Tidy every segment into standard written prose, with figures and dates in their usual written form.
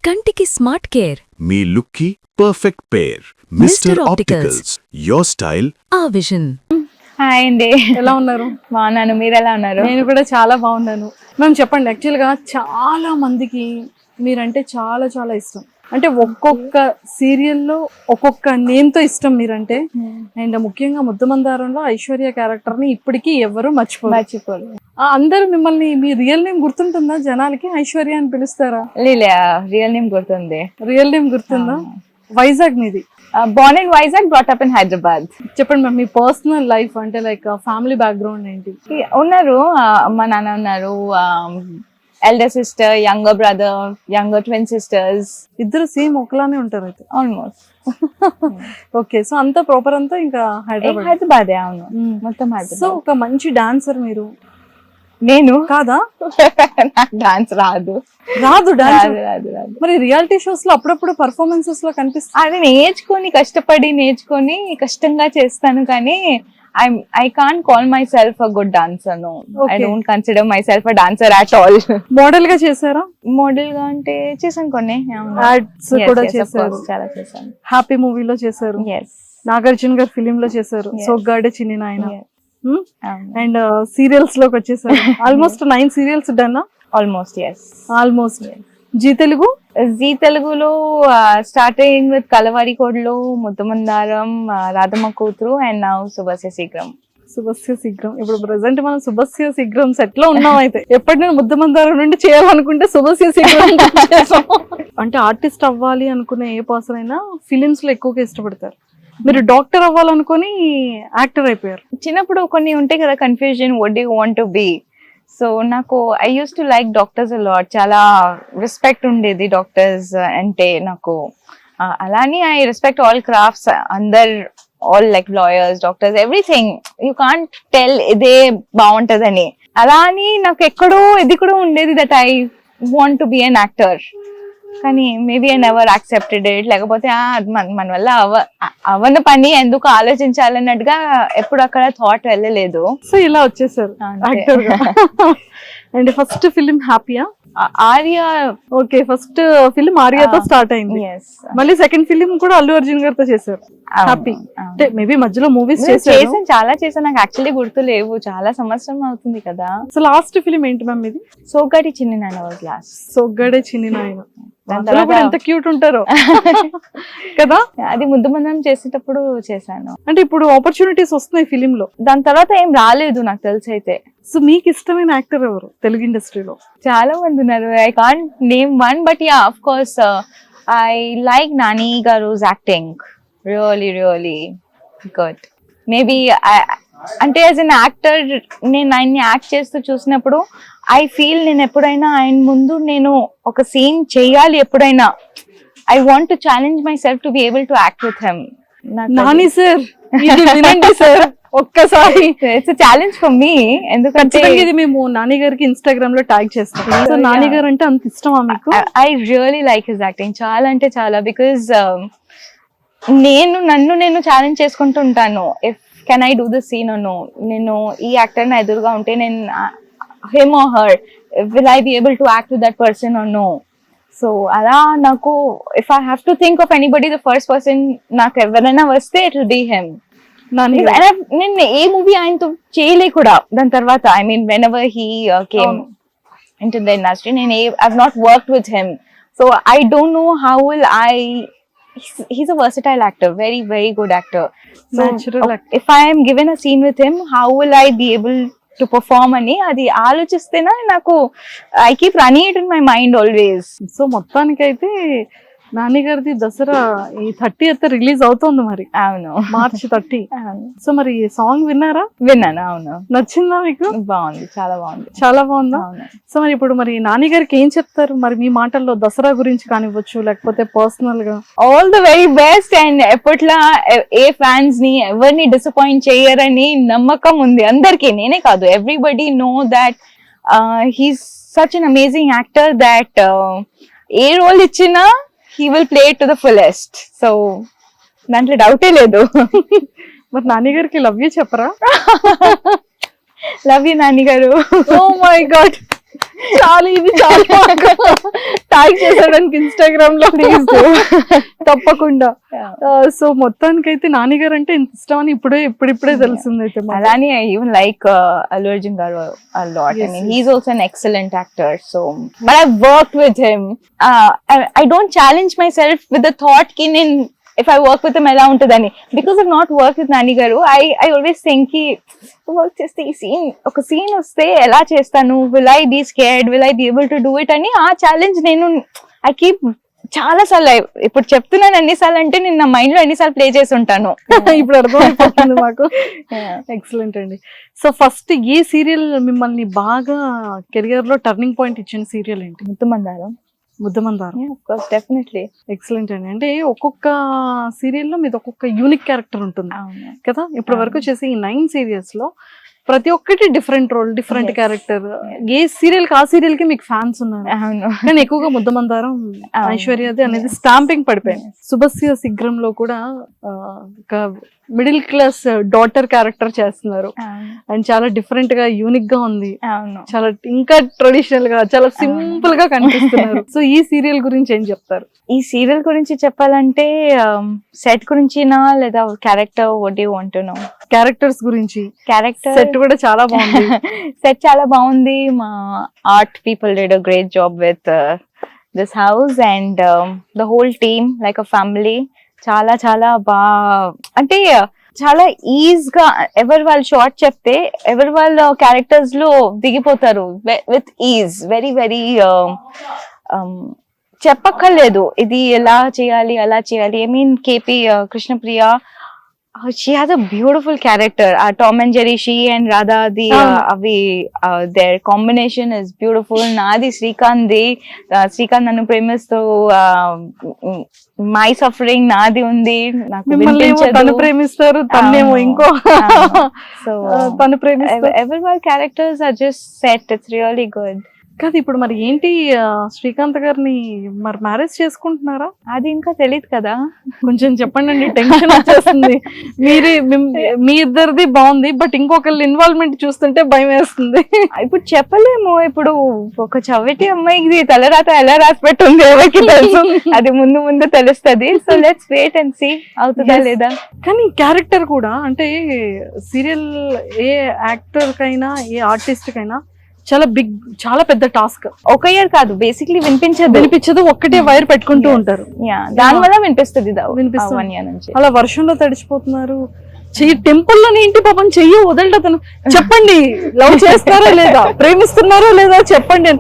కంటికి smart care. మీ లుక్కి perfect pair. Mister opticals, your style ఆ విజన్. హాయ్ అండి, ఎలా ఉన్నారు? బాగున్నాను. మీరు ఎలా ఉన్నారు? నేను కూడా చాలా బాగున్నాను. మ్యామ్ చెప్పండి, యాక్చువల్గా చాలా మందికి మీరంటే చాలా చాలా ఇష్టం. అంటే ఒక్కొక్క సీరియల్లో ఒక్కొక్క నేమ్తో ఇష్టం మీరంటే. అండ్ ముఖ్యంగా ముద్దమందారంలో ఐశ్వర్య క్యారెక్టర్ని ఇప్పటికీ ఎవరు మర్చిపోరు. అందరూ మిమ్మల్ని మీ రియల్ నేమ్ గుర్తుంటుందా? జనాలకి ఐశ్వర్య అని పిలుస్తారా? రియల్ నేమ్ గుర్తుంది. రియల్ నేమ్ గుర్తుందా? వైజాగ్ మీది. Born in Vizag, brought up in Hyderabad. చెప్పండి మ్యామ్, మీ పర్సనల్ లైఫ్ అంటే లైక్ ఫ్యామిలీ బ్యాక్గ్రౌండ్ ఏంటి? ఉన్నారు, అమ్మ నాన్న ఉన్నారు, elder sister, younger brother, younger twin sisters. ఇద్దరు సేమ్ ఒకలానే ఉంటారు అయితే ఆల్మోస్ట్. ఓకే, సో అంతా ప్రాపర్ అంతా ఇంకా హైదరాబాద్. అవును, మొత్తం సో హైదరాబాద్. ఒక మంచి డాన్సర్ మీరు నేను కాదా? నాకు డాన్స్ రాదు. డాన్స్ రాదు. మరి రియాలిటీ షోస్ లో అప్పుడప్పుడు పర్ఫార్మెన్సెస్ లో కనిపిస్తుంది. అది నేర్చుకొని కష్టంగా చేస్తాను, కానీ I can't call myself a good dancer. No, Okay. I don't consider myself a dancer at all. Model గా చేశారా? మోడల్ గా అంటే చేశాను కొన్ని. యాడ్స్ కూడా చేశారు, చాలా చేశాను. హ్యాపీ మూవీలో చేశారు, Yes. నాగార్జున గారి ఫిలిం లో చేశారు, Yes. సోగ్గాడే చిన్ని నాయన. అవును. అండ్ సీరియల్స్ లోకి వచ్చేసారు. Almost 9 serials done. Almost, yes. Almost. Zee Telugu, Zee తెలుగులో స్టార్టింగ్ విత్ కలవారి కోడ్లో, ముద్దమందారం, రాధమ్మ కూతురు, అండ్ నౌ శుభస్య శీఘ్రం. శుభస్య శీఘ్రం. ఇప్పుడు ప్రెసెంట్ మనం శుభస్య శీఘ్రం సెట్ లో ఉన్నాం. అయితే ఎప్పటి నేను ముద్దమందారం నుండి చేయాలనుకుంటే శుభస్య శీఘ్రం చేసాం. అంటే ఆర్టిస్ట్ అవ్వాలి అనుకునే ఏ పర్సన్ అయినా ఫిలిమ్స్ లో ఎక్కువగా ఇష్టపడతారు. మీరు డాక్టర్ అవ్వాలనుకుని యాక్టర్ అయిపోయారు. చిన్నప్పుడు కొన్ని ఉంటాయి కదా, confusion, what do you want to be. So నాకు I use to like doctors a lot. చాలా రెస్పెక్ట్ ఉండేది డాక్టర్స్ అంటే నాకు. అలానే I respect all crafts, all like lawyers, doctors, everything. You can't tell ఇదే బాగుంటదని. అలా అని నాకు ఎక్కడో ఇది కూడా ఉండేది that I want to be an actor. కానీ maybe I never accepted it. లేకపోతే మన వల్ల అవన్న పని ఎందుకు ఆలోచించాలన్నట్టుగా ఎప్పుడు అక్కడ థాట్ వెళ్ళలేదు. సో ఇలా వచ్చేసారు యాక్టర్ గా. అండ్ ఫస్ట్ ఫిలిం హ్యాపీయా? ఆర్య. ఓకే, ఫస్ట్ ఫిలిం ఆర్యతో స్టార్ట్ అయింది. మళ్ళీ సెకండ్ ఫిలిం కూడా అల్లు అర్జున్ గారితో చేశారు, హ్యాపీ. అంటే మేబీ మధ్యలో మూవీస్ చేసాను, చాలా చేశాను. నాకు యాక్చువల్లీ గుర్తు లేవు, చాలా సంవత్సరం అవుతుంది కదా. సో లాస్ట్ ఫిలిం ఏంటి మ్యామ్ ఇది? సోగ్గాడే చిన్ని నాయన వాజ్ లాస్ట్. సోగ్గాడే చిన్ని నాయన. ఎంత క్యూట్ ఉంటారో కదా. అది ముద్దమందరం చేసేటప్పుడు చేశాను. అంటే ఇప్పుడు ఆపర్చునిటీస్ వస్తున్నాయి ఫిలిం లో, దాని తర్వాత ఏం రాలేదు నాకు తెలిసి అయితే. సో మీకు ఇష్టమైన యాక్టర్ ఎవరు తెలుగు ఇండస్ట్రీలో? చాలా మంది ఉన్నారు, I can't name one, but ya, of course I like Nani గారు's యాక్టింగ్. Really good. మేబీ అంటే యాజ్ అన్ యాక్టర్ నేను ఆయన్ని యాక్ట్ చేస్తూ చూసినప్పుడు ఐ ఫీల్ నేను ఎప్పుడైనా ఆయన ముందు నేను ఒక సీన్ చేయాలి, ఎప్పుడైనా I want to challenge my self to be able to act with him. Nani sir, వినండి సార్ ఒక్కసారి, ఇట్స్ ఎ ఛాలెంజ్ ఫర్ మీ. ఎందుకంటే ఇది మేము నాని గారికి ఇన్స్టాగ్రామ్ లో ట్యాగ్ చేస్తాం. సో నాని గారు అంటే అంత ఇష్టమా మీకు? I really like his acting, చాలా అంటే చాలా. బికాజ్ నేను ఛాలెంజ్ చేసుకుంటూ ఉంటాను. If can I do this scene or no. నేను ఈ యాక్టర్ నా ఎదురుగా ఉంటే నేను him or her, will I be able to act with that person or no? So అలా నాకు, if I have to think of anybody, the first person నాకు ఎవరైనా వస్తే it will be him. నేను ఏ మూవీ ఆయనతో చేయలే కూడా దాని తర్వాత. I mean whenever he came into the industry, I've not worked with him, so I don't know how will he's a versatile actor, very very good actor. So natural actor. If I am given a scene with him, how will I be able to perform అని అది ఆలోచిస్తేనే నాకు I keep running it in my mind always. So మొత్తానికైతే నాని గారిది దసరా ఈ 30th release అవుతుంది మరి. అవును, March 30. So మరి సాంగ్ విన్నారా? విన్నాను. అవును. నచ్చిందా మీకు? బాగుంది, చాలా బాగుంది. చాలా బాగుందా? సో మరి ఇప్పుడు మరి నాని గారికి ఏం చెప్తారు మరి మీ మాటల్లో, దసరా గురించి కానివ్వచ్చు లేకపోతే పర్సనల్ గా? All the very best. And ఎప్పట్లా ఏ ఫ్యాన్స్ ని ఎవరిని డిసప్పాయింట్ చేయరని నమ్మకం ఉంది అందరికి. నేనే కాదు, everybody know that he's such an amazing actor that ఏ రోల్ ఇచ్చినా he will play it to the fullest. So దాంట్లో డౌటే లేదు. మరి నాని గారికి లవ్ యూ చెప్పరా? లవ్ యూ నాని గారు. ఓ మై గాడ్, చాలా ఇది చాలా ట్యాగ్ చేసాడానికి ఇన్స్టాగ్రామ్ లో ప్లీజ్ తప్పకుండా. సో మొత్తానికైతే నాని గారు అంటే ఇంత ఇష్టం అని ఇప్పుడిప్పుడే తెలిసింది అయితే మాకు. అలానే I even like Allu Arjun garu a lot. Yes, I mean, yes. he's also an excellent actor. So, but I've worked with him. I don't challenge myself with the thought if I work with him ela untadani, because I've not worked with Nani garu. I always think ki work cheste ee scene oka scene vaste ela chestanu, will I be scared, will I be able to do it ani aa challenge nenu I keep చాలా సార్లు ఇప్పుడు చెప్తున్నాను ఎన్నిసార్లు అంటే నేను నా mind లో ఎన్నిసార్లు ప్లే చేసి ఉంటాను. ఇప్పుడు అర్థమైపోతుంది మాకు. ఎక్సలెంట్ అండి. సో ఫస్ట్ ఏ సీరియల్ మిమ్మల్ని బాగా కెరియర్ లో టర్నింగ్ పాయింట్ ఇచ్చిన సీరియల్ ఏంటి? Muddumandaram. Muddamandaram. Of course, definitely. Excellent అండి. అంటే ఒక్కొక్క సీరియల్లో మీది ఒక్కొక్క యూనిక్ క్యారెక్టర్ ఉంటుంది కదా. ఇప్పటి వరకు చేసి ఈ 9 సీరియల్స్ లో ప్రతి ఒక్కటి డిఫరెంట్ రోల్, డిఫరెంట్ క్యారెక్టర్. ఏ సీరియల్ కి ఆ సీరియల్ కి మీకు ఫ్యాన్స్ ఉన్నారు. అవును. కానీ ఎక్కువగా ముద్దమందారం ఐశ్వర్యది అనేది స్టాంపింగ్ పడిపోయింది. శుభస్య శీఘ్రంలో కూడా ఒక మిడిల్ క్లాస్ డాటర్ క్యారెక్టర్ చేస్తున్నారు అండ్ చాలా డిఫరెంట్ గా యూనిక్ గా ఉంది. చాలా ఇంకా ట్రెడిషనల్ గా చాలా సింపుల్ గా కనిపిస్తున్నారు. సో ఈ సీరియల్ గురించి ఏం చెప్తారు? ఈ సీరియల్ గురించి చెప్పాలంటే సెట్ గురించినా లేదా character what you want to know? Characters గురించి. క్యారెక్టర్ సెట్ కూడా చాలా బాగుంది. సెట్ చాలా బాగుంది. మా art people did a great job with this house and the whole team like a family. చాలా చాలా అంటే చాలా ఈజ్ గా ఎవరు వాళ్ళు షార్ట్ చెప్తే ఎవరు వాళ్ళ క్యారెక్టర్స్ లో దిగిపోతారు విత్ ఈజ్. వెరీ వెరీ చెప్పక్కర్లేదు ఇది ఎలా చేయాలి అలా చేయాలి. I mean KP Krishnapriya, she has a beautiful character. Tom and Jerry, she and Radha, their combination is beautiful. Nadi Srikanth nannu premistu my suffering nadi undi naku vinpinchadu. tanu premistaru tannemo inko so tanu premistaru. Everyone characters are just set. It's really good. కాదు ఇప్పుడు మరి ఏంటి శ్రీకాంత్ గారిని మరి marriage చేసుకుంటున్నారా? అది ఇంకా తెలియదు కదా. కొంచెం చెప్పండి అండి, టెన్షన్ వచ్చేస్తుంది. మీ ఇద్దరిది బాగుంది బట్ ఇంకొకళ్ళు ఇన్వాల్వ్మెంట్ చూస్తుంటే భయం వేస్తుంది. ఇప్పుడు చెప్పలేము. ఇప్పుడు ఒక చవిటి అమ్మాయికి తలరాత ఎలా రాసి పెట్టుంది ఎవరికి తెలుసు. అది ముందు ముందు తెలుస్తుంది. So let's wait and see అవుతుందా లేదా. కానీ క్యారెక్టర్ కూడా అంటే సీరియల్ ఏ యాక్టర్ కైనా ఏ ఆర్టిస్ట్ కైనా చాలా పెద్ద టాస్క్. ఒక ఇయర్ కాదు బేసిక్లీ వినిపించదు. ఒక్కటే వైర్ పెట్టుకుంటూ ఉంటారు. దాని వల్ల వినిపిస్తుంది. అలా వర్షంలో తడిచిపోతున్నారు. టెంపుల్లో ఏంటి పాపం చెయ్యి వదలటను. చెప్పండి, లవ్ చేస్తారా లేదా, ప్రేమిస్తున్నారా లేదా చెప్పండి.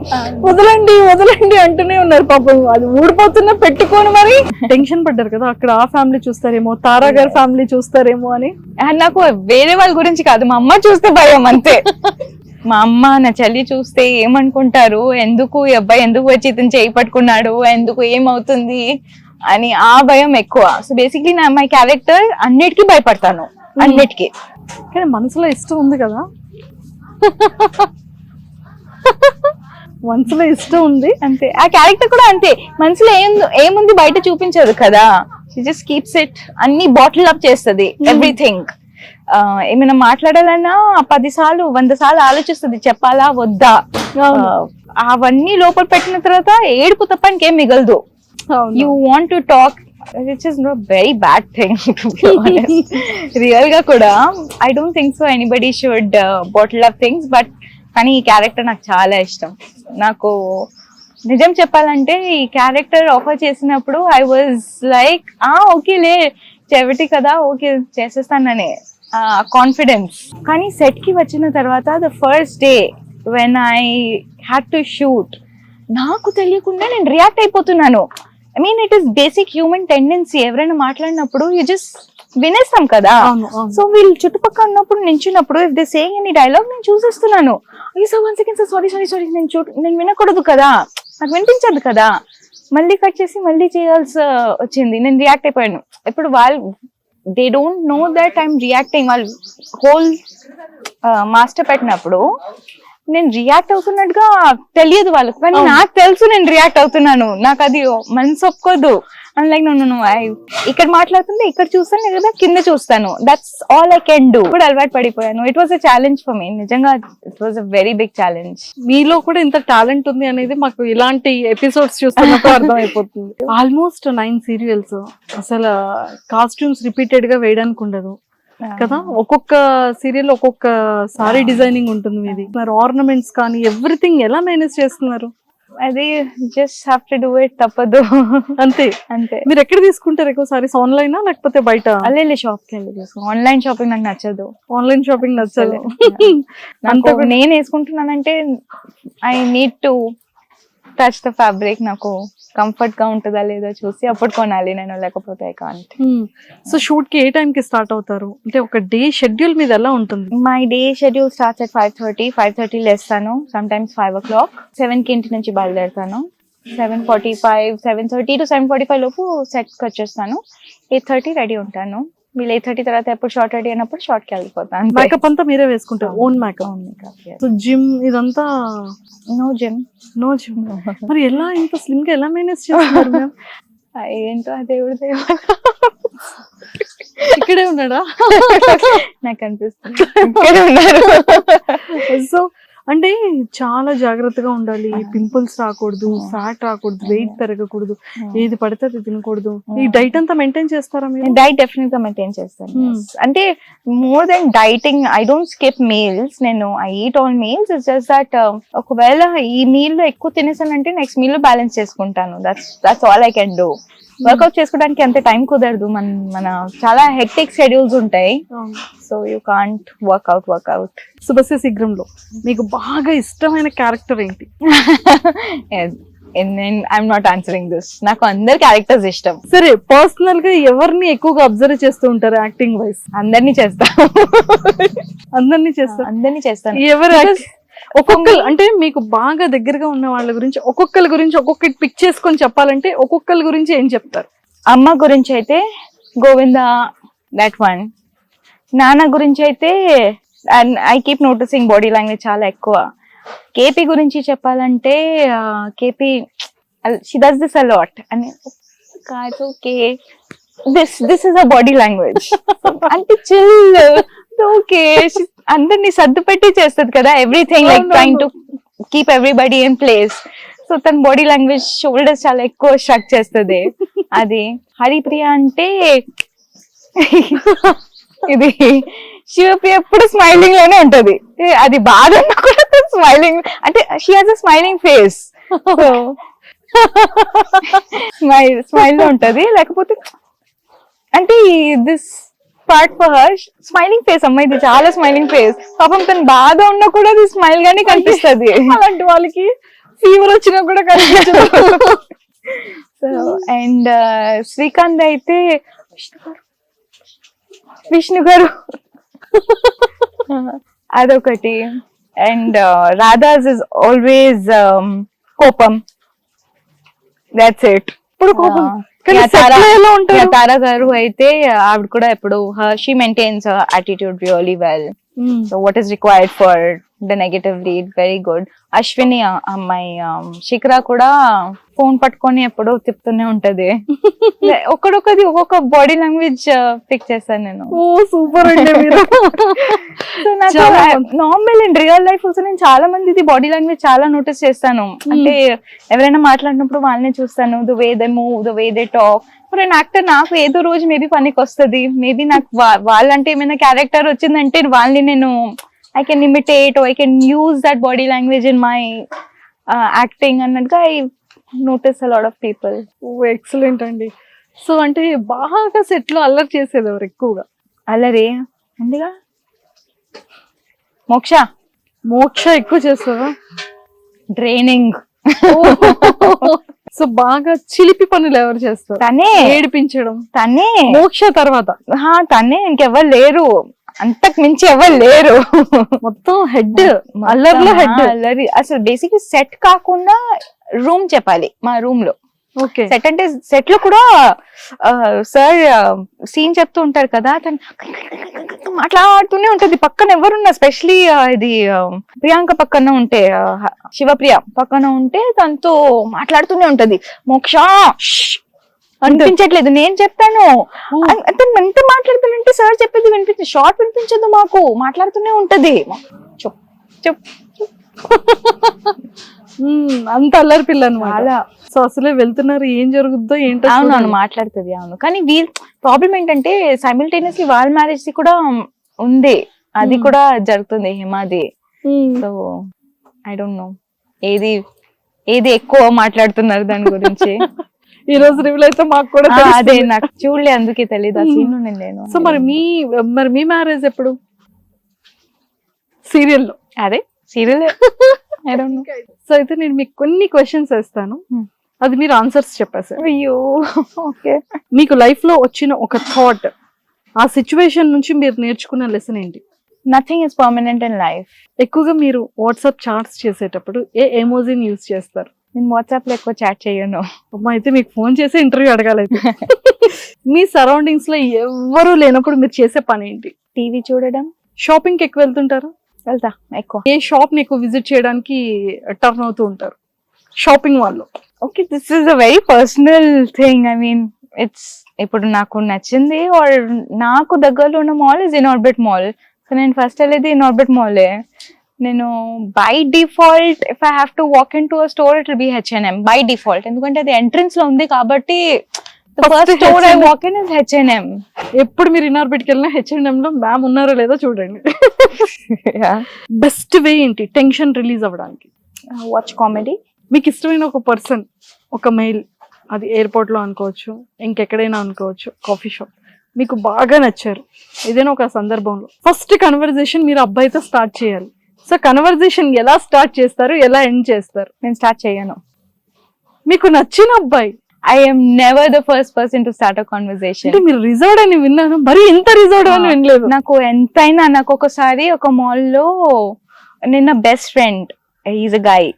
వదలండి అంటూనే ఉన్నారు పాపం. అది ఊడిపోతున్నా పెట్టుకోని మరి టెన్షన్ పడ్డారు కదా. అక్కడ ఆ ఫ్యామిలీ చూస్తారేమో, తారా గారి ఫ్యామిలీ చూస్తారేమో అని. నాకు వేరే వాళ్ళ గురించి కాదు, మా అమ్మ చూస్తే భయం అంతే. మా అమ్మ నా చెల్లి చూస్తే ఏమనుకుంటారు, ఎందుకు ఈ అబ్బాయి ఎందుకు వచ్చి ఇతను చేయి పట్టుకున్నాడు, ఎందుకు ఏమవుతుంది అని ఆ భయం ఎక్కువ. సో బేసిక్లీ నా మై క్యారెక్టర్ అన్నిటికీ భయపడతాను, అన్నిటికీ. కానీ మనసులో ఇష్టం ఉంది కదా. మనసులో ఇష్టం ఉంది అంతే. ఆ క్యారెక్టర్ కూడా అంతే. మనసులో ఏముంది బయట చూపించదు కదా. She just keeps it. అన్ని బాటిల్ అప్ చేస్తుంది ఎవ్రీథింగ్. ఏమైనా మాట్లాడాలన్నా 10 సార్లు 100 సార్లు ఆలోచిస్తుంది, చెప్పాలా వద్దా. అవన్నీ లోపల పెట్టిన తర్వాత ఏడుపు తప్ప ఇంకేం మిగలదు. You want to talk, which is not very bad thing to be honest. Real గా కూడా I don't think so anybody should bottle up things. But కానీ ఈ క్యారెక్టర్ నాకు చాలా ఇష్టం. నాకు నిజం చెప్పాలంటే ఈ క్యారెక్టర్ ఆఫర్ చేసినప్పుడు ఐ వాజ్ లైక్ ఓకేలే చెవిటి కదా, ఓకే చేసేస్తాననే కాన్ఫిడెన్స్. కానీ సెట్ కి వచ్చిన తర్వాత the first day when I had to shoot, నాకు తెలియకుండా నేను రియాక్ట్ అయిపోతున్నాను. I mean it is basic human tendency. ఎవరైనా మాట్లాడినప్పుడు యూ జస్ట్ వినేస్తాం కదా. సో వీళ్ళు చుట్టుపక్కల ఉన్నప్పుడు నించున్నప్పుడు if they saying any dialogue నేను చూసేస్తున్నాను. సార్ 1 సెకండ్ సార్, సారీ నేను వినకూడదు కదా, నాకు వినిపించదు కదా. మళ్ళీ కట్ చేసి మళ్ళీ చేయాల్సి వచ్చింది. నేను రియాక్ట్ అయిపోయాను. ఇప్పుడు వాళ్ళు they don't know that I'm reacting. వాళ్ళు హోల్ మాస్టర్ పెట్టినప్పుడు నేను రియాక్ట్ అవుతున్నట్టుగా తెలియదు వాళ్ళకు, కానీ నాకు తెలుసు నేను రియాక్ట్ అవుతున్నాను. నాకు అది మనసు ఒప్పుకోదు. I'm like, no, ఇక్కడ మాట్లాడుతుంటే ఇక్కడ చూస్తాను కదా కింద చూస్తాను, that's all I can do. ఇప్పుడు అలవాటు పడిపోయాను. It was a challenge for me, నిజంగా it was a very big challenge. మీలో కూడా ఇంత టాలెంట్ ఉంది అనేది మాకు ఇలాంటి ఎపిసోడ్స్ చూస్తున్నప్పుడు అర్థం అయిపోతుంది. ఆల్మోస్ట్ 9 సీరియల్స్, అసలు కాస్ట్యూమ్స్ రిపీటెడ్ గా వేయడానికి ఉండదు కదా, ఒక్కొక్క సీరియల్ ఒక్కొక్క సారీ డిజైనింగ్ ఉంటుంది మీది. ఆర్నమెంట్స్ కానీ ఎవ్రీథింగ్ ఎలా మేనేజ్ చేస్తున్నారు? అది just have to do it, తప్పదు. అంతే. మీరు ఎక్కడ తీసుకుంటారు ఎక్కువ సారీస్? ఆన్లైన్ లేకపోతే బయట? అల్లే షాప్ కి వెళ్ళి తీసుకో. ఆన్లైన్ షాపింగ్ నాకు నచ్చదు. ఆన్లైన్ షాపింగ్ నచ్చదు. నేను వేసుకుంటున్నానంటే I need to touch the fabric, నాకు కంఫర్ట్ గా ఉంటుందా లేదో చూసి అప్పుడు కొనాలి నేను, లేకపోతే ఐ కాంట్. సో షూట్ కి ఏ టైం కి స్టార్ట్ అవుతారు? అంటే ఒక డే షెడ్యూల్ మీద ఎలా ఉంటుంది? My day schedule starts at 5:30 లేస్తాను, సమ్ టైమ్స్ 5 o'clock. 7 కి ఇంటి నుంచి బయలుదేరుతాను. 7:30 to 7:45 లోపు సెట్ కి వచ్చేస్తాను. 8:30 రెడీ ఉంటాను. వీళ్ళు 8:30 తర్వాత ఎప్పుడు షార్ట్ రెడీ అయినప్పుడు షార్ట్ కి వెళ్ళిపోతాను. మేకప్ అంతా మీరే వేసుకుంటారు? Own makeup. సో జిమ్ ఇదంతా? No gym. మరి ఎలా ఇంత స్లిమ్ గా ఎలా మేనేజ్ చేస్తున్నారు మ్యామ్? ఏంటో ఆ దేవుడి దేవ, ఇక్కడే ఉన్నాడా? నాకు అనిపిస్తుంది ఇక్కడే ఉన్నారు. సో అంటే చాలా జాగ్రత్తగా ఉండాలి. పింపుల్స్ రాకూడదు, ఫ్యాట్ రాకూడదు, వెయిట్ పెరగకూడదు, ఏది పడితే అది తినకూడదు. ఈ డైట్ అంతా మెయింటైన్ చేస్తారా మీరు? డైట్ డెఫినెట్ గా మెయింటైన్ చేస్తాను. అంటే more than dieting, I don't skip meals. నేను I eat all meals. It's just that ఒకవేళ ఈ మీల్ లో ఎక్కువ తినేసానంటే నెక్స్ట్ మీల్ లో బ్యాలెన్స్ చేసుకుంటాను. That's all I can do. Workout చేసుకోవడానికి అంత టైం కుదరదు. మన చాలా హెక్టిక్ షెడ్యూల్స్ ఉంటాయి. So you can't workout. శుభస్య శీఘ్రంలో మీకు బాగా ఇష్టమైన క్యారెక్టర్ ఏంటి? I'm not answering this. నాకు అందరి క్యారెక్టర్స్ ఇష్టం. సరే, పర్సనల్ గా ఎవరిని ఎక్కువగా అబ్జర్వ్ చేస్తూ ఉంటారు యాక్టింగ్ వైస్? అందరినీ చేస్తాను. ఎవరు ఒక్కొక్కరు అంటే మీకు బాగా దగ్గరగా ఉన్న వాళ్ళ గురించి ఒక్కొక్కరి గురించి ఒక్కొక్కటి పిక్ చేసుకొని చెప్పాలంటే ఒక్కొక్కరి గురించి ఏం చెప్తారు? అమ్మ గురించి అయితే గోవింద, దట్ వన్. నాన్న గురించి అయితే I keep noticing body language చాలా ఎక్కువ. కేపీ గురించి చెప్పాలంటే KP she does this a lot అని కాదు. Okay, this is a body language అంటే చిల్. ఓకే, అందరినీ సర్దు పెట్టి చేస్తుంది కదా everything, like trying to keep everybody in place. So తన బాడీ లాంగ్వేజ్ షోల్డర్స్ చాలా ఎక్కువ స్ట్రక్ చేస్తుంది. అది హరిప్రియ అంటే ఇది శివప్రియ ఎప్పుడు స్మైలింగ్ లోనే ఉంటది. అది బాధ ఉన్నా కూడా స్మైలింగ్, అంటే she has a smiling face. Smile లో ఉంటది. లేకపోతే అంటే this part for her smiling face. అమ్మాయిది చాలా స్మైలింగ్ ఫేస్. పాపం తను బాధ ఉన్నా కూడా అది స్మైల్ గానే కనిపిస్తుంది. అలాంటి వాళ్ళకి ఫీవర్ వచ్చినా కూడా కనిపించదు. సో అండ్ శ్రీకాంత్ అయితే విష్ణు గారు అదొకటి. అండ్ రాధాస్ ఇస్ ఆల్వేస్ కోపం. That's it. ఇప్పుడు కోపం. తారా గారు అయితే ఆవిడ కూడా ఎప్పుడు she maintains attitude really well. So what is required for the negative lead, very good. Ashwini అమ్మాయి శిఖరా కూడా ఫోన్ పట్టుకొని ఎప్పుడో తిప్పుతూనే ఉంటది. ఒక్కొక్కది ఒక్కొక్క బాడీ లాంగ్వేజ్ పిక్ చేస్తాను నేను. Super. Normal in real life also నేను చాలా మంది బాడీ లాంగ్వేజ్ చాలా నోటీస్ చేస్తాను. అంటే ఎవరైనా మాట్లాడినప్పుడు వాళ్ళనే చూస్తాను. The way they move, the way they talk. For an actor నాకు ఏదో రోజు మేబీ పనికి వస్తుంది. మేబీ నాకు వాళ్ళంటే ఏమైనా క్యారెక్టర్ వచ్చిందంటే వాళ్ళని నేను I can imitate or I can use that body language in my acting అన్నట్టుగా I notice a lot of people. Excellent అండి. సో అంటే బాగా సెట్ లో అల్లరి చేసేది ఎవరు ఎక్కువగా? అల్లరి అందుగా మోక్ష ఎక్కువ చేస్తావా? డ్రైనింగ్. సో బాగా చిలిపి పనులు ఎవరు చేస్తారు? తనే. ఏడిపించడం తనే. మోక్ష తర్వాత తనే, ఇంకెవరు లేరు. అంతకు మించి ఎవరు లేరు. మొత్తం హెడ్, అల్లరిలో హెడ్. అల్లరి అసలు బేసిక్ సెట్ కాకుండా రూమ్ చెప్పాలి. మా రూమ్ లో సెట్ అంటే సెట్ లో కూడా సార్ సీన్ చెప్తూ ఉంటారు కదా, తను మాట్లాడుతూనే ఉంటది. పక్కన ఎవరున్నా, స్పెషలీ ఇది ప్రియాంక పక్కన ఉంటే, శివప్రియ పక్కన ఉంటే తనతో మాట్లాడుతూనే ఉంటది. మోక్ష వినిపించట్లేదు, నేను చెప్తాను. అతను ఎంత మాట్లాడుతానంటే సార్ చెప్పేది వినిపించదు, షార్ట్ వినిపించదు, మాకు మాట్లాడుతూనే ఉంటది. చెప్ చెప్ అంత అల్లరి పిల్ల అన్నమాట. సో అసలే వెళ్తున్నారు, ఏం జరుగుతుందో ఏంటో. అవును మాట్లాడుతుంది. అవును, కానీ ప్రాబ్లం ఏంటంటే సైమిల్టేనియస్లీ వాళ్ళ మ్యారేజ్ కూడా ఉంది, అది కూడా జరుగుతుంది హిమాది. సో ఐ డోంట్ నో ఏది ఎక్కువ మాట్లాడుతున్నారు దాని గురించి. ఈ రోజు రివీల్ అయితే మాకు కూడా అదే, నాకు చూడలే అందుకే తెలియదు, ఆ సీన్ నేను. సో మరి మీ మ్యారేజ్ ఎప్పుడు? సీరియల్లో? అదే serial. I don't know. So అయితే నేను మీకు కొన్ని క్వశ్చన్స్ వేస్తాను, అది మీరు ఆన్సర్స్ చెప్పేసారు. అయ్యో ఓకే. మీకు లైఫ్ లో వచ్చిన ఒక థాట్, ఆ సిచ్యువేషన్ నుంచి మీరు నేర్చుకున్న లెసన్ ఏంటి? Nothing is permanent in life. ఎక్కువగా మీరు వాట్సాప్ చాట్స్ చేసేటప్పుడు ఏ ఎమోజిని యూజ్ చేస్తారు? నేను వాట్సాప్ లో ఎక్కువ చాట్ చేయను. అమ్మా, అయితే మీకు ఫోన్ చేసి ఇంటర్వ్యూ అడగాలైతే. మీ సరౌండింగ్స్ లో ఎవరు లేనప్పుడు మీరు చేసే పని ఏంటి? టీవీ చూడడం. షాపింగ్ కి ఎక్కువ వెళ్తుంటారు? వెళ్తా ఎక్కువ. ఏ షాప్ ని ఎక్కువ విజిట్ చేయడానికి టర్న్ అవుతూ ఉంటారు షాపింగ్ వాళ్ళు? Okay, this is a very personal thing. I mean it's, ఇప్పుడు నాకు నచ్చింది ఆర్ నాకు దగ్గరలో ఉన్న mall is Inorbit mall. So నేను ఫస్ట్ వెళ్ళేది ఇనార్బిట్ మాలే. నేను by default if I have to walk in to a store it will be H&M by default, ఎందుకంటే అది ఎంట్రన్స్ లో ఉంది కాబట్టి. First store I walk in is H&M. ఎప్పుడు మీరు ఇనార్బిట్ కి వెళ్ళినా H&M లో మ్యామ్ ఉన్నారో లేదో చూడండి. బెస్ట్ వే ఏంటి టెన్షన్ రిలీజ్ అవ్వడానికి? Watch comedy. మీకు ఇష్టమైన ఒక పర్సన్, ఒక మెయిల్, అది ఎయిర్పోర్ట్ లో అనుకోవచ్చు, ఇంకెక్కడైనా అనుకోవచ్చు, కాఫీ షాప్, మీకు బాగా నచ్చారు ఏదైనా ఒక సందర్భంలో, ఫస్ట్ కన్వర్జేషన్ మీరు అబ్బాయితో స్టార్ట్ చేయాలి. సో కన్వర్జేషన్ ఎలా స్టార్ట్ చేస్తారు, ఎలా ఎండ్ చేస్తారు? నేను స్టార్ట్ చేయను. మీకు నచ్చిన అబ్బాయి? I am never the first person to start a conversation. అంటే మీరు రిజర్వ్డ్ అని విన్నాను, మరి ఇంత రిజర్వ్డ్ అని వినలేదు. నాకు ఎంతైనా, నాకు ఒకసారి ఒక మాల్ లో నిన్న best friend, is a guy,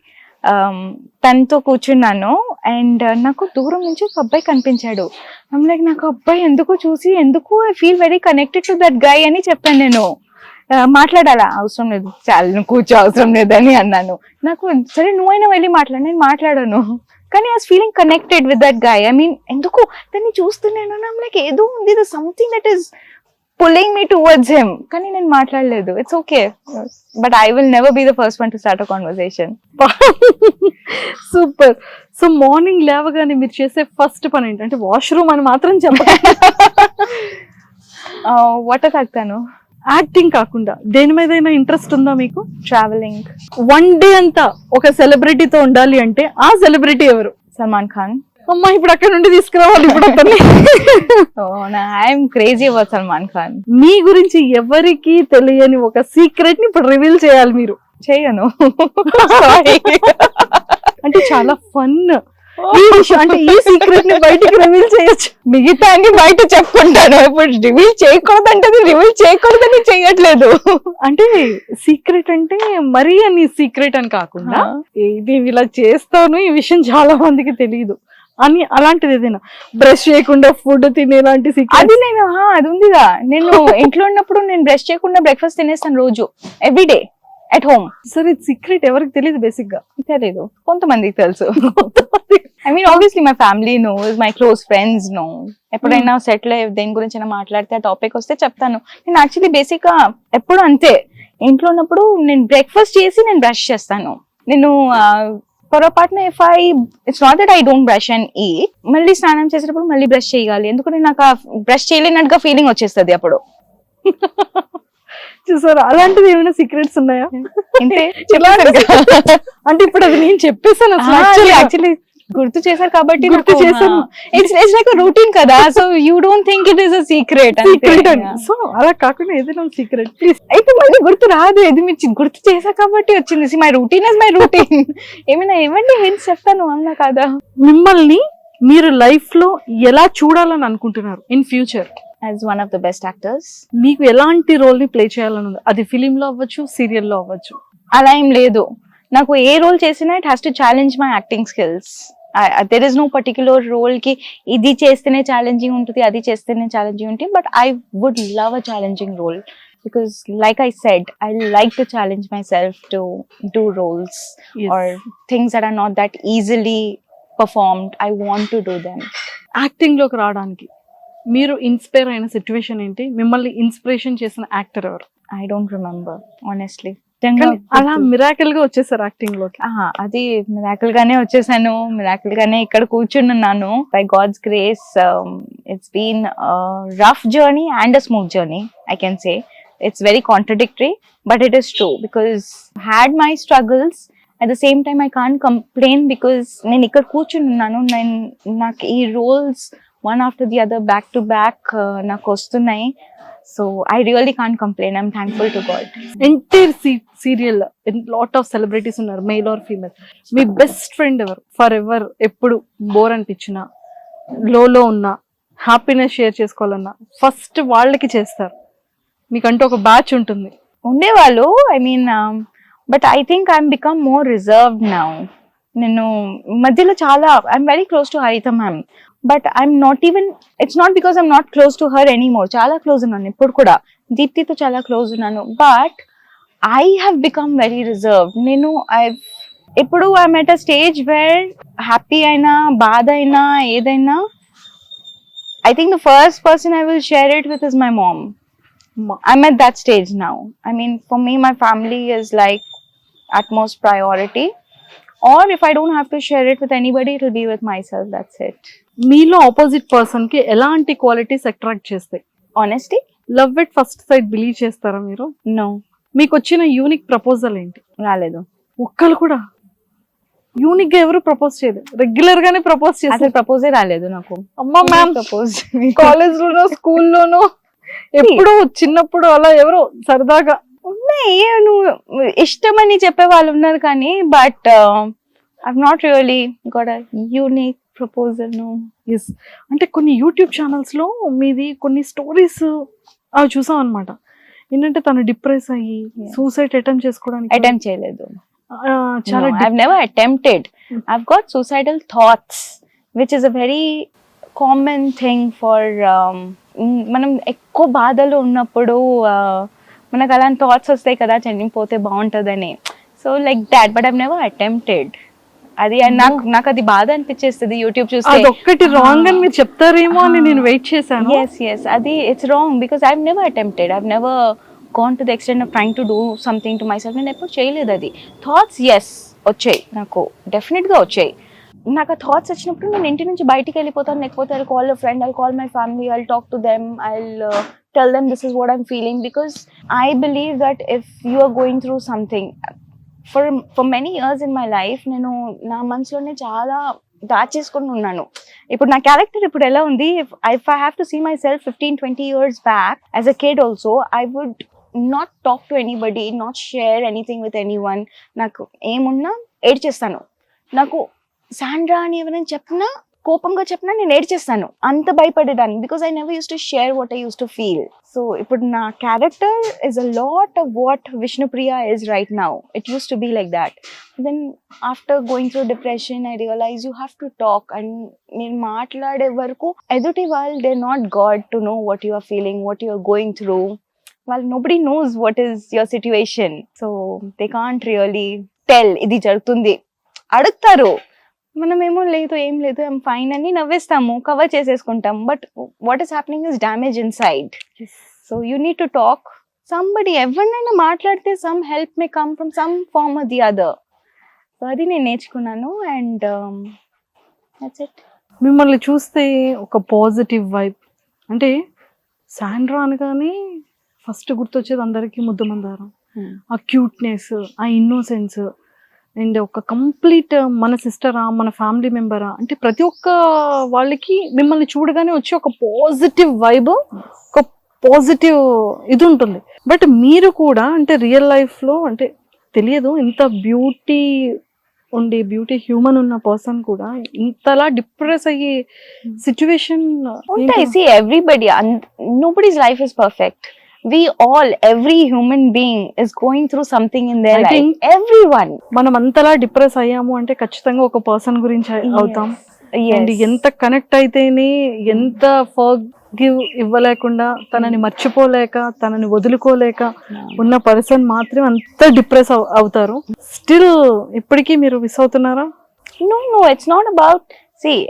తనతో కూర్చున్నాను అండ్ నాకు దూరం నుంచి ఒక అబ్బాయి కనిపించాడు. ఐమ్ లైక్, నాకు అబ్బాయి ఎందుకు I feel very connected to that guy అని చెప్పాను. నేను మాట్లాడాలా, అవసరం లేదు, చాలా నువ్వు కూర్చో, అవసరం లేదని అన్నాను. నాకు సరే నువ్వైనా వెళ్ళి మాట్లాడు, నేను మాట్లాడాను, కానీ I was feeling connected with that guy. I mean ఎందుకు దాన్ని చూస్తున్నాను, ఐమ్ లైక్ ఏదో ఉంది, something that is pulling me towards him, కానీ నేను మాట్లాడలేదు. It's okay, but I will never be the first one to start a conversation. Super. So morning లేవగానే మీరు చేసే ఫస్ట్ పని ఏంటి? అంటే వాష్రూమ్ అని మాత్రం చెప్పండి. వాటర్ తాగుతాను. యాక్టింగ్ కాకుండా దేని మీద ఇంట్రెస్ట్ ఉందా మీకు? ట్రావెలింగ్. వన్ డే అంతా ఒక సెలబ్రిటీతో ఉండాలి అంటే ఆ సెలబ్రిటీ ఎవరు? సల్మాన్ ఖాన్. అమ్మా, ఇప్పుడు అక్కడ నుండి తీసుకురావాలి ఇప్పుడు అతన్ని. I'm crazy about Salman Khan. మీ గురించి ఎవరికి తెలియని ఒక సీక్రెట్ ని ఇప్పుడు రివీల్ చేయాలి మీరు. చేయను. అంటే చాలా ఫన్. అంటే ఈ సీక్రెట్ ని బయటికి రివీల్ చేయొచ్చు, మిగతా అన్ని బయట చెప్పుకుంటాను. ఇప్పుడు రివీల్ చేయకూడదంటే రివీల్ చేయకూడదని చేయట్లేదు. అంటే సీక్రెట్ అంటే మరీ అని సీక్రెట్ అని కాకుండా, ఇది ఇలా చేస్తాను, ఈ విషయం చాలా మందికి తెలియదు అని, అలాంటిది ఏదైనా బ్రష్ చేయకుండా ఫుడ్ తినేలాంటి సీక్రెట్? అది నేను అది ఉందిగా, నేను ఇంట్లో ఉన్నప్పుడు నేను బ్రష్ చేయకుండా బ్రేక్ఫాస్ట్ తినేస్తాను రోజు, ఎవ్రీడే at home. సరే, సీక్రెట్ ఎవరికి తెలియదు? బేసిక్ గా తెలీదు, కొంతమందికి తెలుసు. I mean obviously my family knows, my close friends no. ఎప్పుడైనా సెటిల్ దేని గురించి మాట్లాడితే ఆ టాపిక్ వస్తే చెప్తాను. నేను యాక్చువల్లీ బేసిక్ గా ఎప్పుడు అంతే, ఇంట్లో ఉన్నప్పుడు నేను బ్రేక్ఫాస్ట్ చేసి నేను బ్రష్ చేస్తాను. నేను పొరపాటున it's not that I don't brush and eat, మళ్ళీ స్నానం చేసేటప్పుడు మళ్ళీ బ్రష్ చేయాలి, ఎందుకంటే నాకు ఆ బ్రష్ చేయలేనట్టుగా ఫీలింగ్ వచ్చేస్తుంది అప్పుడు. చూసారు, అలాంటిది ఏమైనా సీక్రెట్స్ ఉన్నాయా? అంటే అంటే ఇప్పుడు అది నేను చెప్పేసాను, యాక్చువల్లీ గుర్తు చేశారు కాబట్టి గుర్తు చేశాను. ఇట్స్ లైక్ రూటీన్ కదా, so you don't think it is a secret. So అలా కాకుండా ఏదైనా సీక్రెట్ ప్లీజ్. అయితే మళ్ళీ గుర్తు రాదు, ఇది మీరు గుర్తు చేశా కాబట్టి వచ్చింది. My routine is my routine. ఏమైనా ఏమండి హింట్స్ చెప్తాను, అవునా కాదా? మిమ్మల్ని మీరు లైఫ్ లో ఎలా చూడాలని అనుకుంటున్నారు in future? As one of the best actors. మీకు ఎలాంటి రోల్ ని ప్లే చేయాలని ఉంది? అది ఫిలిం లో అవ్వచ్చు, సీరియల్ లో అవ్వచ్చు. అలా ఏం లేదు, నాకు ఏ రోల్ చేసినా it has to challenge my acting skills. There is no particular role కి ఇది చేస్తేనే ఛాలెంజింగ్ ఉంటుంది, అది చేస్తేనే ఛాలెంజింగ్ ఉంటుంది. But I would love a challenging role because like I said, I like to challenge myself to do roles or things that are not that easily performed. I want to do them. Acting లోకి రావడానికి మీరు inspire అయిన situation ఏంటి? మిమ్మల్ని inspiration చేసిన actor ఎవరు? I don't remember, honestly. కానీ అలా మిరాకిల్ గా వచ్చేసారు యాక్టింగ్ లోకి. అది మిరాకిల్ గానే వచ్చేసాను, మిరాకిల్ గానే ఇక్కడ కూర్చున్నాను. By God's grace it's been rough journey and a smooth journey, I can say. It's very contradictory, but it is true because had my struggles. At the same time I can't complain because నేను ఇక్కడ కూర్చున్నాను. నాకు ఈ roles one after the other back to back నాకు వస్తున్నాయి. So I really can't complain. I'm thankful to God. Entire serial lot of celebrities ఉన్నారు, male or female. మీ best friend ఎవరు? ఫర్ ఎవర్, ఎప్పుడు బోర్ అనిపించినా, లోలో ఉన్నా, హ్యాపీనెస్ షేర్ చేసుకోవాలన్నా ఫస్ట్ వాళ్ళకి చేస్తారు. మీకంటూ ఒక బ్యాచ్ ఉంటుంది. ఉండేవాళ్ళు, I mean, but I think I'm become more reserved now. నేను మధ్యలో చాలా ఐఎమ్ వెరీ క్లోజ్ టు హరిత ma'am, but I'm not even, it's not because I'm not close to her anymore. చాలా క్లోజ్ ఉన్నాను ఇప్పుడు కూడా, దీప్తితో చాలా క్లోజ్ ఉన్నాను, but I have become very reserved. నేను ఇప్పుడు I'm at a stage where happy అయినా బాధ అయినా ఏదైనా, I think the first person I will share it with is my mom. I'm at that stage now. I mean, for me, my family is like utmost priority. Or if I don't have to share it with anybody, it will be with myself. That's it. మీలో opposite person కి ఎలాంటి qualities attract చేస్తాయి? Honesty? Love at first sight believe చేస్తారా మీరు? No. మీకు వచ్చిన unique proposal ఏంటి? రాలేదు. ఒక్కరు కూడా యూనిక్ గా ఎవరు ప్రపోజ్ చేయలేదు, రెగ్యులర్ గానే ప్రపోజ్ చేస్తారు. అసలు ప్రపోజే రాలేదు నాకు. అమ్మా మ్యామ్, ప్రపోజ్ కాలేజ్ లోనో స్కూల్లోనో ఎప్పుడు చిన్నప్పుడు అలా ఎవరో సరదాగా ఉన్నాయి, నువ్వు ఇష్టమని చెప్పే వాళ్ళు ఉన్నారు కానీ, but I've not really got a unique proposal. No. Yes, అంటే కొన్ని యూట్యూబ్ ఛానల్స్ లో మీది కొన్ని స్టోరీస్ అవి చూసాం అనమాట. ఏంటంటే తను డిప్రెస్ అయ్యి సూసైడ్ అటెంప్ట్ చేసుకోవడానికి అటెంప్ట్ చేయలేదు. చాలా No, I've never attempted. I've got suicidal thoughts, which is a very common thing for మనం ఎక్కువ బాధలో ఉన్నప్పుడు మనకు అలాంటి థాట్స్ వస్తాయి కదా, చనిపోతే బాగుంటుందని. So like that, but I've never attempted. అది నాకు అది బాధ అనిపించేస్తుంది యూట్యూబ్ చూస్తే. అదొక్కటి రాంగ్ అని మీరు చెప్తారేమో అని నేను వెయిట్ చేశాను. yes అది it's wrong because I've never attempted. I've never gone to the extent of trying to do something to myself. నేను ఎప్పుడు చేయలేదు అది. థాట్స్ ఎస్ వచ్చాయి, నాకు డెఫినెట్గా వచ్చాయి. నాకు ఆ థాట్స్ వచ్చినప్పుడు నేను ఇంటి నుంచి బయటికి వెళ్ళిపోతాను, లేకపోతే I'll call a friend, I'll call my family, I'll talk to them, I'll tell them this is what I'm feeling, because I believe that if you are going through something for many years in my life, నేను నా మనసులోనే చాలా దాచేసుకొని ఉన్నాను. ఇప్పుడు నా character ఇప్పుడు ఎలా ఉంది, if I have to see myself 15-20 years back as a kid also, I would not talk to anybody, not share anything with anyone. నాకు ఏమున్నా ఏడ్చేస్తాను. నాకు సాండ్రా అని ఎవరైనా చెప్పినా, కోపంగా చెప్పినా నేను ఏడ్చేస్తాను. అంత భయపడేదాన్ని because I never use to share what I use to feel. So ఇప్పుడు నా character is a lot of what Vishnupriya is right now. It use to be like that. Then after going through depression I realize you have to talk. And నేను మాట్లాడే వరకు ఎదుటి వాళ్ళు they not got to know what you are feeling, what you are going through. Well, nobody knows what is your situation, so they can't really tell. ఇది జరుగుతుంది అడుగుతారు, మనమేమో లేదు ఏం లేదు ఐమ్ ఫైన్ అని నవ్వేస్తాము, కవర్ చేసేసుకుంటాం. But what is happening is damage inside. So you need to talk. Somebody ఎవరినైనా మాట్లాడితే some help may come from some form or the other. So అది నేను నేర్చుకున్నాను. And that's it. మిమ్మల్ని చూస్తే ఒక పాజిటివ్ వైబ్, అంటే సాండ్రా అనగానే ఫస్ట్ గుర్తొచ్చేది అందరికీ ముద్దు మందారం. ఆ క్యూట్నెస్, ఆ ఇన్నోసెన్స్, అండ్ ఒక కంప్లీట్ మన సిస్టరా, మన ఫ్యామిలీ మెంబరా, అంటే ప్రతి ఒక్క వాళ్ళకి మిమ్మల్ని చూడగానే వచ్చి ఒక పాజిటివ్ వైబ్, ఒక పాజిటివ్ ఇది ఉంటుంది. బట్ మీరు కూడా అంటే రియల్ లైఫ్లో అంటే తెలియదు, ఇంత బ్యూటీ ఉండి బ్యూటీ హ్యూమన్ ఉన్న పర్సన్ కూడా ఇంతలా డిప్రెస్ అయ్యే సిచ్యువేషన్ ఉంటాయి. See, everybody, nobody's life is perfect. We all, every human being is going through something in their life. Everyone. మనం అంతలా డిప్రెస్ అయ్యాము అంటే ఖచ్చితంగా ఒక పర్సన్ గురించి అవుతాం. అండ్ ఎంత కనెక్ట్ అయితేనే, ఎంత ఫర్గివ్ ఇవ్వలేకుండా, తనని మర్చిపోలేక, తనని వదులుకోలేక ఉన్న పర్సన్ మాత్రం అంత డిప్రెస్ అవుతారు. స్టిల్ ఇప్పటికీ మీరు మిస్ అవుతున్నారా? No, it's not about, see,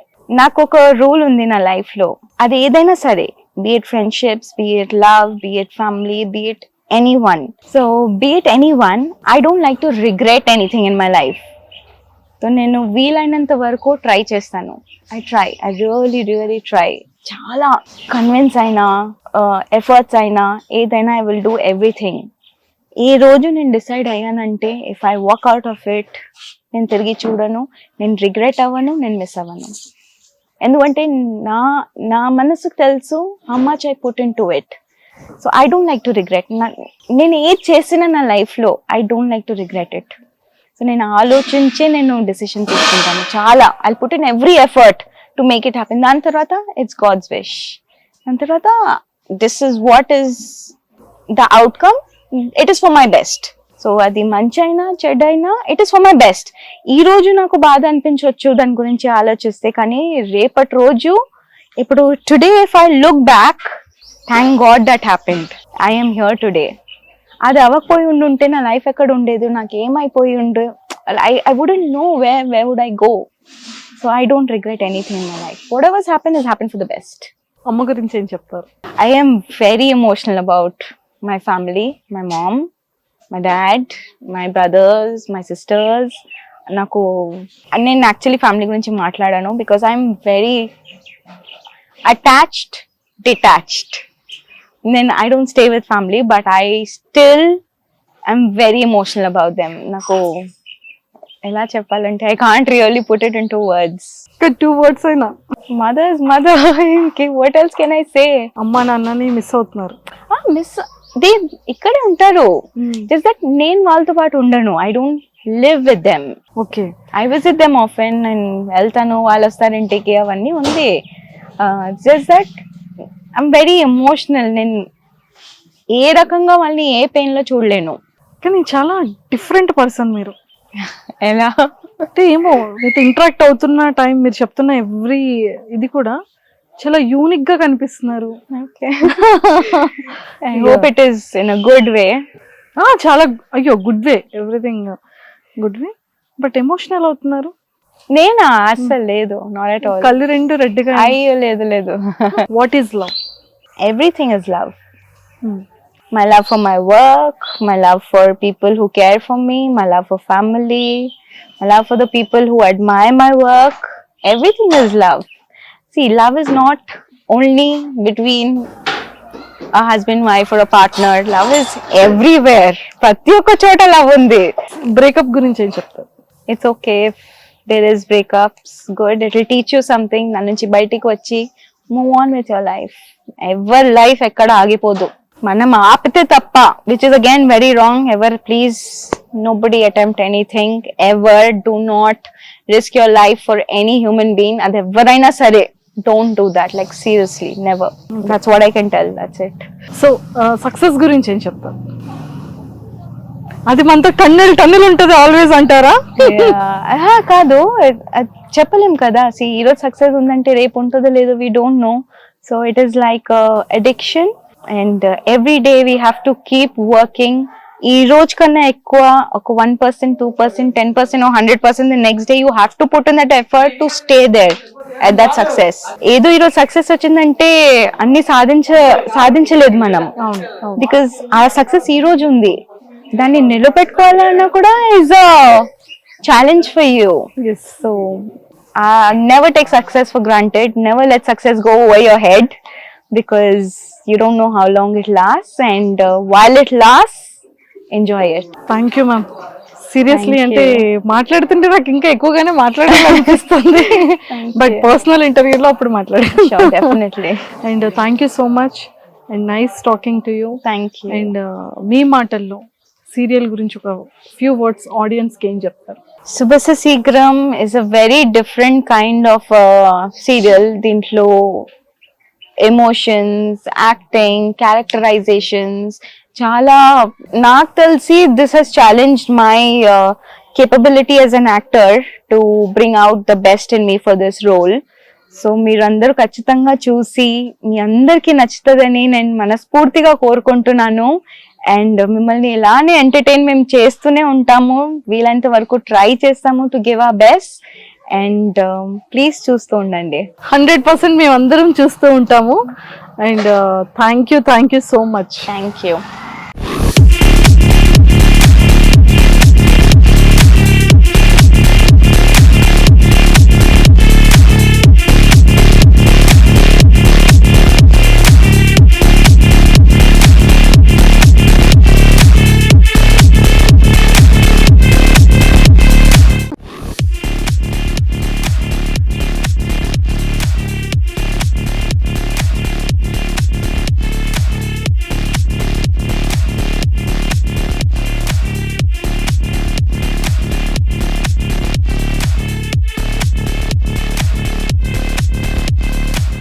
నాకు ఒక రూల్ ఉంది నా లైఫ్ లో, అది ఏదైనా సరే, be it friendships, be it love, be it family, be it anyone. So be it anyone, I don't like to regret anything in my life. So నేను వీలైనంత వరకు ట్రై చేస్తాను. I really try. చాలా convince అయినా, efforts అయినా, ఏదైనా I will do everything. ఏ రోజు నేను డిసైడ్ అయ్యానంటే if I walk out of it, నేను తిరిగి చూడను, నేను రిగ్రెట్ అవ్వను, నేను మిస్ అవ్వను. ఎందుకంటే నా మనసుకు తెలుసు how much I put in to it. So I don't like to regret. నేను ఏది చేసినా నా లైఫ్లో I don't like to regret it. So నేను ఆలోచించే నేను డెసిషన్ తీసుకుంటాను చాలా. I put in every effort to make it happen. దాని తర్వాత ఇట్స్ గాడ్స్ విష్. దాని తర్వాత this is what is the outcome, it is for my best. So అది మంచి అయినా చెడ్డ అయినా it is for my best. ఈ రోజు నాకు బాధ అనిపించవచ్చు దాని గురించి ఆలోచిస్తే, కానీ రేపటి రోజు ఇప్పుడు today if I look back, thank God that happened, I M here today. అది అవ్వకపోయి ఉండుంటే నా లైఫ్ ఎక్కడ ఉండేది, నాకు ఏమైపోయి ఉండు, I wouldn't know where would I go. So I don't regret anything in my life. Whatever's happened has happened for the best. అమ్మ గురించి ఏం చెప్తారు? I am very emotional about my family, my mom, my dad, my brothers, my sisters. నేను actually family గురించి మాట్లాడాను because I'm very attached, detached. Then I don't stay with family, but I still am very emotional about them. నాకు ఎలా చెప్పాలంటే I can't really put it into words. 2 words అయినా. Mother is mother. What else can I say? అమ్మ నాన్నని miss అవుతున్నారు. Miss they ఇక్కడే ఉంటారు. Just that నేను వాళ్ళతో పాటు ఉండను. I don't live with them. Okay. I visit them often and వెళ్తాను, వాళ్ళు వస్తారు ఇంటికి, అవన్నీ ఉంది. Just that I'm very emotional. నేను ఏ రకంగా వాళ్ళని ఏ పెయిన్ లో చూడలేను. కానీ చాలా డిఫరెంట్ పర్సన్ మీరు. ఎలా అంటే ఏమో మీతో ఇంటరాక్ట్ అవుతున్న టైం, మీరు చెప్తున్న ఎవ్రీ ఇది కూడా చాలా యూనిక్ గా కనిపిస్తున్నారు. Okay, I hope it is in a good way. చాలా, అయ్యో good way, everything good way. But emotional అవుతున్నారు. నేనా? అస్సలు లేదు, నాట్ ఎట్ ఆల్. కళ్ళు రెండు రెడ్గా. అయ్యో లేదు లేదు. What is love? Everything is love. My love for my work, my love for people who care for me, my love for family, my love for the people who admire my work. Everything is love. See, love is not only between a husband, wife or a partner. Love is everywhere. ప్రతి ఒక్క చోట love ఉంది. Breakup గురించి ఏం చెప్తారు? It's okay if there is breakups. Good. It will teach you something. దాని నుంచి బయటికి వచ్చి move on with your life. ఎవరి లైఫ్ ఎక్కడ ఆగిపోదు, మనం ఆపితే తప్ప, which is again very wrong. Ever please nobody attempt anything. Ever do not risk your life for any human being. అది ఎవరైనా సరే, don't do that. Like seriously, never. That's what I can tell. That's it. So success గురించి ఏం చెప్తారు? అది మనతో టన్నులు ఉంటుంది ఆల్వేస్ అంటారా? కాదు, చెప్పలేం కదా. ఈ రోజు సక్సెస్ ఉందంటే రేపు ఉంటుందో లేదో we don't know. So it is like addiction, and every day we have to keep working. ఈ రోజు కన్నా ఎక్కువ ఒక 1%, 2%, 10% or 100% the next day you have to put in that effort to stay there at that success. ఏదో ఈరోజు success వచ్చిందంటే అన్ని సాధించలేదు మనం, బికాస్ ఆ సక్సెస్ ఈ రోజు ఉంది, దాన్ని నిలబెట్టుకోవాలన్నా కూడా is a challenge for you. Yes. So never take success for granted. Never let success go over your head, because you don't know how long it lasts, and while it lasts, enjoy it. Thank you ma'am. Seriously అంటే మాట్లాడుతుంటే నాకు ఇంకా ఎక్కువగానే మాట్లాడాలనిపిస్తుంది, but personal ఇంటర్వ్యూలో అప్పుడు మాట్లాడాను. Sure, definitely. And thank you so much and nice talking to you. Thank you. And మీ మాటల్లో సీరియల్ గురించి ఒక ఫ్యూ వర్డ్స్ ఆడియన్స్కి ఏం చెప్తారు? Subasa Seegram is a very different kind of serial. దీంట్లో ఎమోషన్స్, యాక్టింగ్, క్యారెక్టరైజేషన్స్ చాలా, నాకు తెలిసి this has challenged my capability as an actor to bring out the best in me for this role. So మీరందరూ ఖచ్చితంగా చూసి మీ అందరికీ నచ్చుతుందని నేను మనస్ఫూర్తిగా కోరుకుంటున్నాను. అండ్ మిమ్మల్ని ఇలానే ఎంటర్టైన్ మేము చేస్తూనే ఉంటాము, వీలైనంత వరకు ట్రై చేస్తాము to give our best. And please చూస్తూ ఉండండి. 100% మేము అందరం చూస్తూ ఉంటాము. And thank you so much. Thank you.